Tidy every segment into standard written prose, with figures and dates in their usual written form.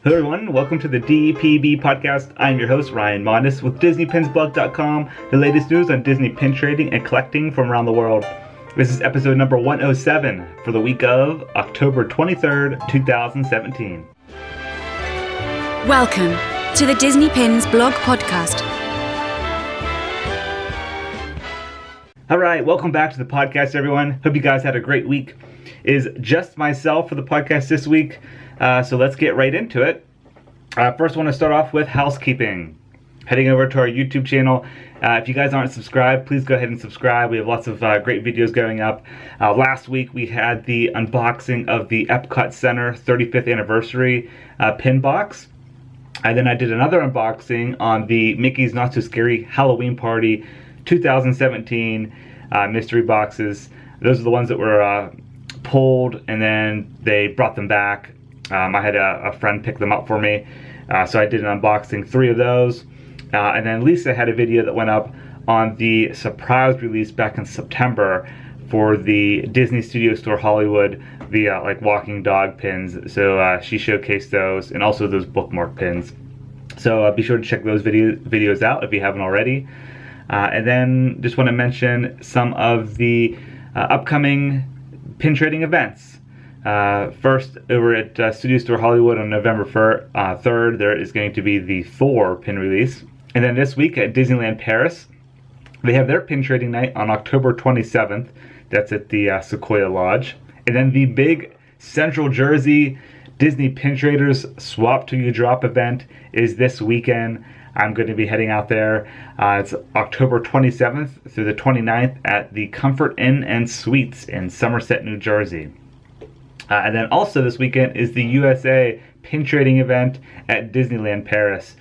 Hello everyone, welcome to the DPB Podcast. I'm your host, Ryan Mondis with DisneyPinsBlog.com, the latest news on Disney pin trading and collecting from around the world. This is episode number 107 for the week of October 23rd, 2017. Welcome to the Disney Pins Blog Podcast. Alright, welcome back to the podcast everyone. Hope you guys had a great week. It is just myself for the podcast this week. So let's get right into it. First, I want to start off with housekeeping. Heading over to our YouTube channel. If you guys aren't subscribed, please go ahead and subscribe. We have lots of great videos going up. Last week, we had the unboxing of the Epcot Center 35th anniversary pin box. And then I did another unboxing on the Mickey's Not So Scary Halloween Party 2017 mystery boxes. Those are the ones that were pulled, and then they brought them back. I had a friend pick them up for me, so I did an unboxing, 3 of those, and then Lisa had a video that went up on the surprise release back in September for the Disney Studio Store Hollywood, the like walking dog pins. So she showcased those, and also those bookmark pins. So be sure to check those videos out if you haven't already. And then just want to mention some of the upcoming pin trading events. First, over at Studio Store Hollywood on November 3rd, there is going to be the Thor pin release. And then this week at Disneyland Paris, they have their pin trading night on October 27th. That's at the Sequoia Lodge. And then the big Central Jersey Disney Pin Traders Swap Till You Drop event is this weekend. I'm going to be heading out there. It's October 27th through the 29th at the Comfort Inn and Suites in Somerset, New Jersey. And then also this weekend is the USA Pin Trading event at Disneyland Paris.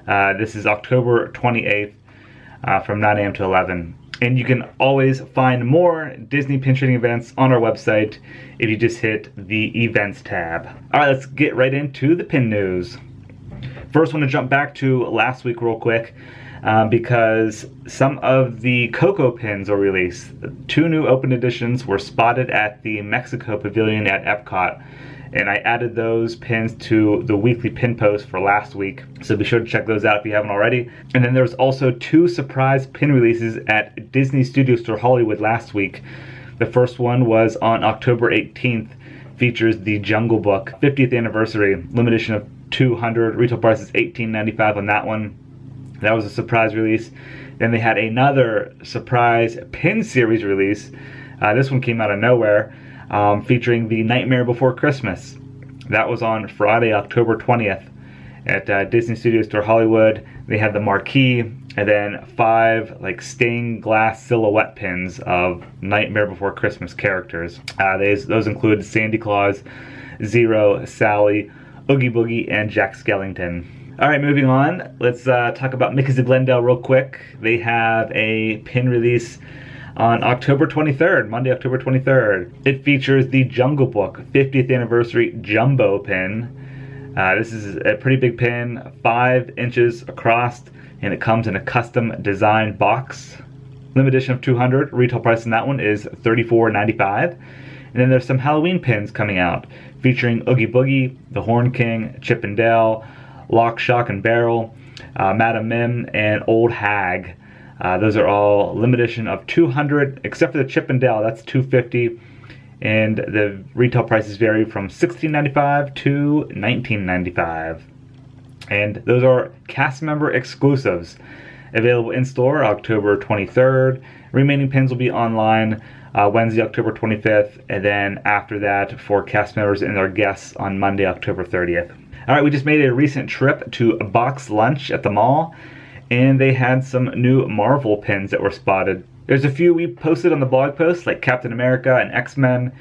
This is October 28th from 9 a.m. to 11. And you can always find more Disney Pin Trading events on our website if you just hit the Events tab. All right, let's get right into the pin news. First, I want to jump back to last week real quick because some of the Coco pins are released. 2 new open editions were spotted at the Mexico Pavilion at Epcot, and I added those pins to the weekly pin post for last week, so be sure to check those out if you haven't already. And then there's also 2 surprise pin releases at Disney Studio Store Hollywood last week. The first one was on October 18th, features the Jungle Book 50th anniversary, limited edition of 200, retail price is $18.95 on that one. That was a surprise release. Then they had another surprise pin series release. This one came out of nowhere, featuring the Nightmare Before Christmas. That was on Friday, October 20th at Disney Studio Store Hollywood. They had the marquee and then 5 like stained glass silhouette pins of Nightmare Before Christmas characters. Those include Sandy Claus, Zero, Sally, Oogie Boogie, and Jack Skellington. Alright, moving on. Let's talk about Mickey's of Glendale real quick. They have a pin release on October 23rd, Monday, October 23rd. It features the Jungle Book 50th Anniversary Jumbo pin. This is a pretty big pin, 5 inches across, and it comes in a custom designed box. Limited edition of 200. Retail price on that one is $34.95. And then there's some Halloween pins coming out, featuring Oogie Boogie, the Horn King, Chip and Dale, Lock, Shock, and Barrel, Madam Mim, and Old Hag. Those are all limited edition of 200, except for the Chip and Dale, that's $250. And the retail prices vary from $16.95 to $19.95. And those are cast member exclusives. Available in store October 23rd. Remaining pins will be online Wednesday, October 25th, and then after that for cast members and their guests on Monday, October 30th. Alright, we just made a recent trip to BoxLunch at the mall, and they had some new Marvel pins that were spotted. There's a few we posted on the blog post, like Captain America and X-Men.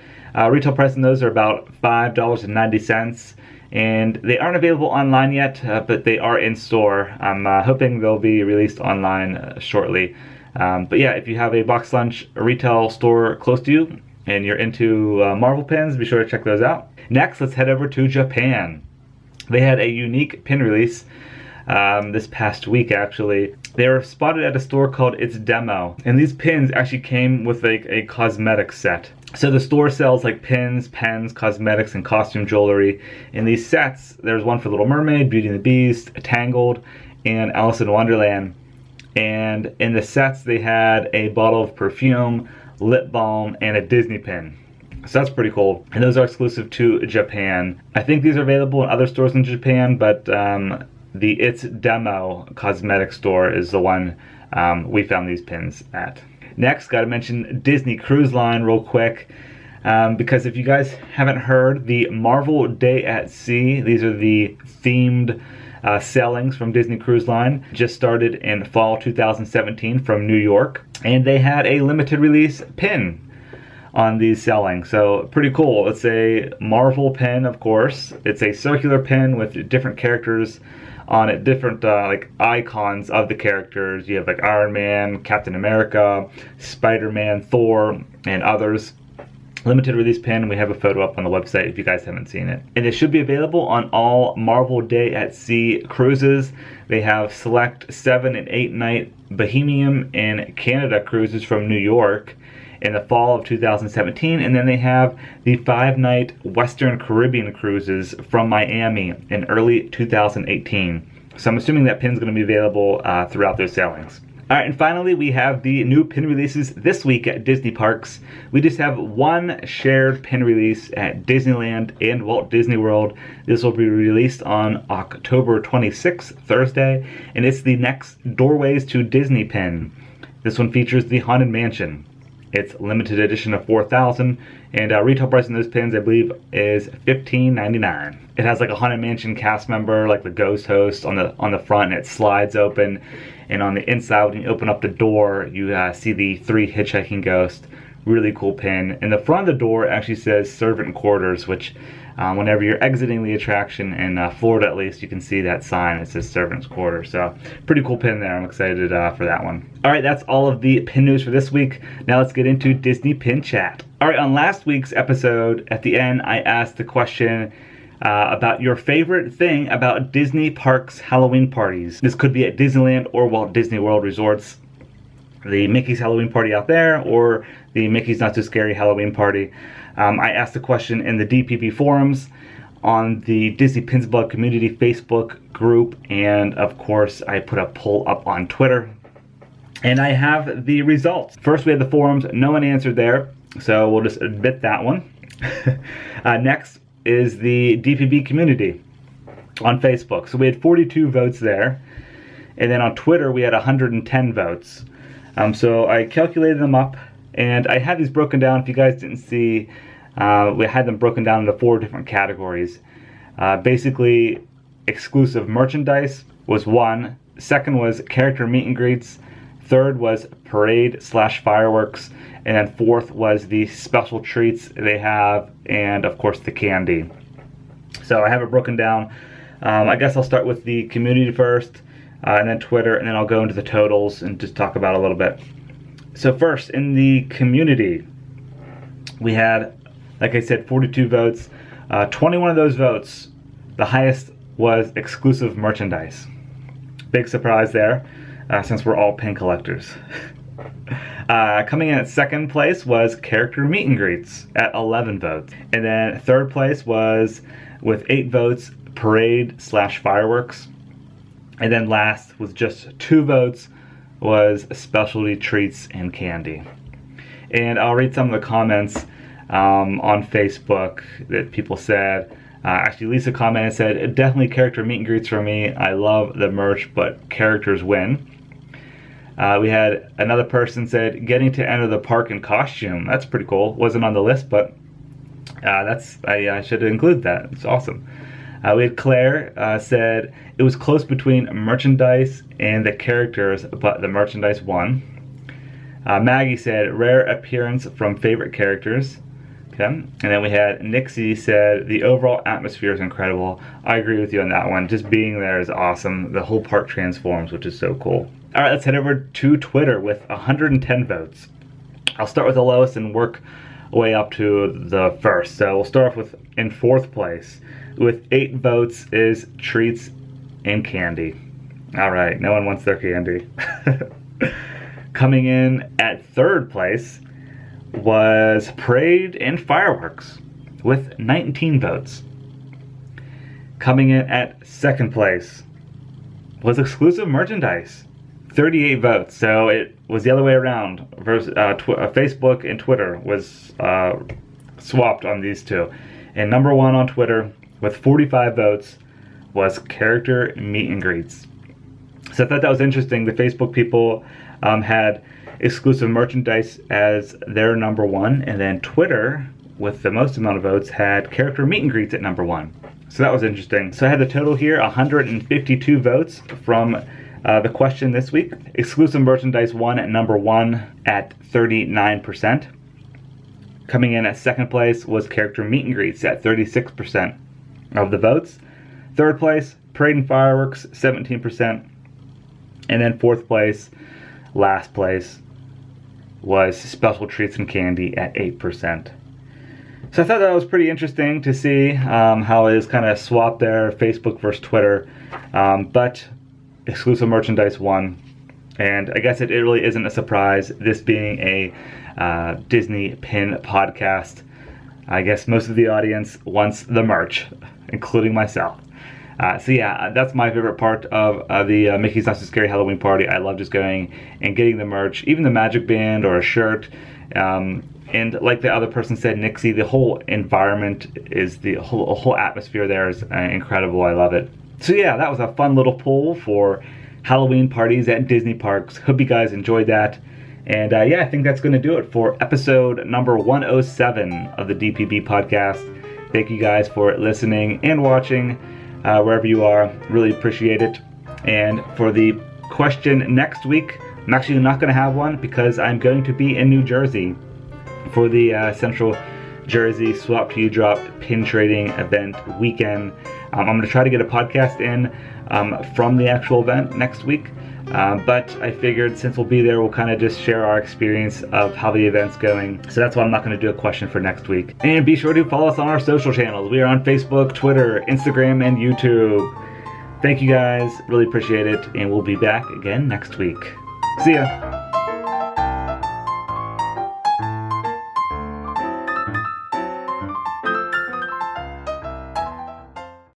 Retail price on those are about $5.90, and they aren't available online yet, but they are in store. I'm hoping they'll be released online shortly. But yeah, if you have a BoxLunch retail store close to you and you're into Marvel pins, be sure to check those out. Next, let's head over to Japan. They had a unique pin release this past week, actually. They were spotted at a store called It's Demo, and these pins actually came with like a cosmetic set. So the store sells like pins, pens, cosmetics, and costume jewelry. In these sets, there's one for Little Mermaid, Beauty and the Beast, Tangled, and Alice in Wonderland. And in the sets, they had a bottle of perfume, lip balm, and a Disney pin. So that's pretty cool. And those are exclusive to Japan. I think these are available in other stores in Japan, but the It's Demo cosmetic store is the one we found these pins at. Next, got to mention Disney Cruise Line real quick, because if you guys haven't heard, the Marvel Day at Sea, these are the themed sailings from Disney Cruise Line, just started in fall 2017 from New York, and they had a limited release pin on these sailings. So pretty cool. It's a Marvel pin, of course. It's a circular pin with different characters on it, different like icons of the characters. You have like Iron Man, Captain America, Spider-Man, Thor, and others. Limited release pin. We have a photo up on the website if you guys haven't seen it. And it should be available on all Marvel Day at Sea cruises. They have select 7 and 8 night Bohemian and Canada cruises from New York in the fall of 2017, and then they have the 5-night Western Caribbean cruises from Miami in early 2018. So I'm assuming that pin's going to be available throughout those sailings. Alright, and finally we have the new pin releases this week at Disney parks. We just have one shared pin release at Disneyland and Walt Disney World. This will be released on October 26th, Thursday, and it's the Next Doorways to Disney pin. This one features the Haunted Mansion. It's limited edition of 4,000, and retail price on those pins, I believe, is $15.99. It has like a Haunted Mansion cast member, like the ghost host, on the front, and it slides open. And on the inside, when you open up the door, you see the 3 hitchhiking ghosts. Really cool pin. And the front of the door actually says servant quarters, which whenever you're exiting the attraction, in Florida at least, you can see that sign. It says servant's quarters. So pretty cool pin there. I'm excited for that one. All right, that's all of the pin news for this week. Now let's get into Disney Pin Chat. All right, on last week's episode, at the end, I asked the question about your favorite thing about Disney parks Halloween parties. This could be at Disneyland or Walt Disney World resorts. The Mickey's Halloween party out there, or the Mickey's Not So Scary Halloween party. I asked the question in the DPB forums, on the Disney Pins Blog community Facebook group, and of course I put a poll up on Twitter. And I have the results. First we had the forums, no one answered there, so we'll just admit that one. Next is the DPB community on Facebook. So we had 42 votes there, and then on Twitter we had 110 votes. So I calculated them up, and I had these broken down. If you guys didn't see, we had them broken down into 4 different categories. Basically, exclusive merchandise was 1. Second was character meet and greets. Third was parade/fireworks. And then 4th was the special treats they have, and of course the candy. So I have it broken down. I guess I'll start with the community first, and then Twitter, and then I'll go into the totals and just talk about it a little bit. So first, in the community, we had, like I said, 42 votes. 21 of those votes, the highest was exclusive merchandise. Big surprise there, since we're all pin collectors. Coming in at second place was character meet and greets at 11 votes. And then third place was, with 8 votes, parade/fireworks. And then last, with just 2 votes, was specialty treats and candy. And I'll read some of the comments on Facebook that people said. Actually, Lisa commented and said, definitely character meet and greets for me. I love the merch, but characters win. We had another person said, getting to enter the park in costume. That's pretty cool. Wasn't on the list, but I should include that. It's awesome. We had Claire said, it was close between merchandise and the characters, but the merchandise won. Maggie said, rare appearance from favorite characters. Okay. And then we had Nixie said, the overall atmosphere is incredible. I agree with you on that one. Just being there is awesome. The whole park transforms, which is so cool. All right, let's head over to Twitter with 110 votes. I'll start with the lowest and work way up to the first. So we'll start off with, in 4th place, with 8 votes, is treats and candy. All right, no one wants their candy. Coming in at 3rd place was Parade and Fireworks with 19 votes. Coming in at second place was Exclusive Merchandise, 38 votes. So it was the other way around. Facebook and Twitter was swapped on these two. And number one on Twitter with 45 votes was Character Meet and Greets. So I thought that was interesting. The Facebook people had Exclusive Merchandise as their number one, and then Twitter, with the most amount of votes, had Character Meet and Greets at number one. So that was interesting. So I had the total here, 152 votes from the question this week. Exclusive Merchandise won at number one at 39%. Coming in at second place was Character Meet and Greets at 36% of the votes. Third place, Parade and Fireworks, 17%. And then fourth place, last place, was Special Treats and Candy at 8%. So I thought that was pretty interesting to see how it is kind of swapped there, Facebook versus Twitter. But Exclusive Merchandise won. And I guess it really isn't a surprise, this being a Disney Pin podcast. I guess most of the audience wants the merch, including myself. So yeah, that's my favorite part of the Mickey's Not So Scary Halloween party. I love just going and getting the merch, even the magic band or a shirt. And like the other person said, Nixie, the whole environment is the whole atmosphere there is incredible. I love it. So yeah, that was a fun little poll for Halloween parties at Disney parks. Hope you guys enjoyed that. And yeah, I think that's going to do it for episode number 107 of the DPB podcast. Thank you guys for listening and watching wherever you are. Really appreciate it. And for the question next week, I'm actually not going to have one because I'm going to be in New Jersey for the Central Jersey Swap to You Drop pin trading event weekend. I'm going to try to get a podcast in from the actual event next week. But I figured since we'll be there, we'll kind of just share our experience of how the event's going. So that's why I'm not going to do a question for next week. And be sure to follow us on our social channels. We are on Facebook, Twitter, Instagram, and YouTube. Thank you guys. Really appreciate it. And we'll be back again next week. See ya.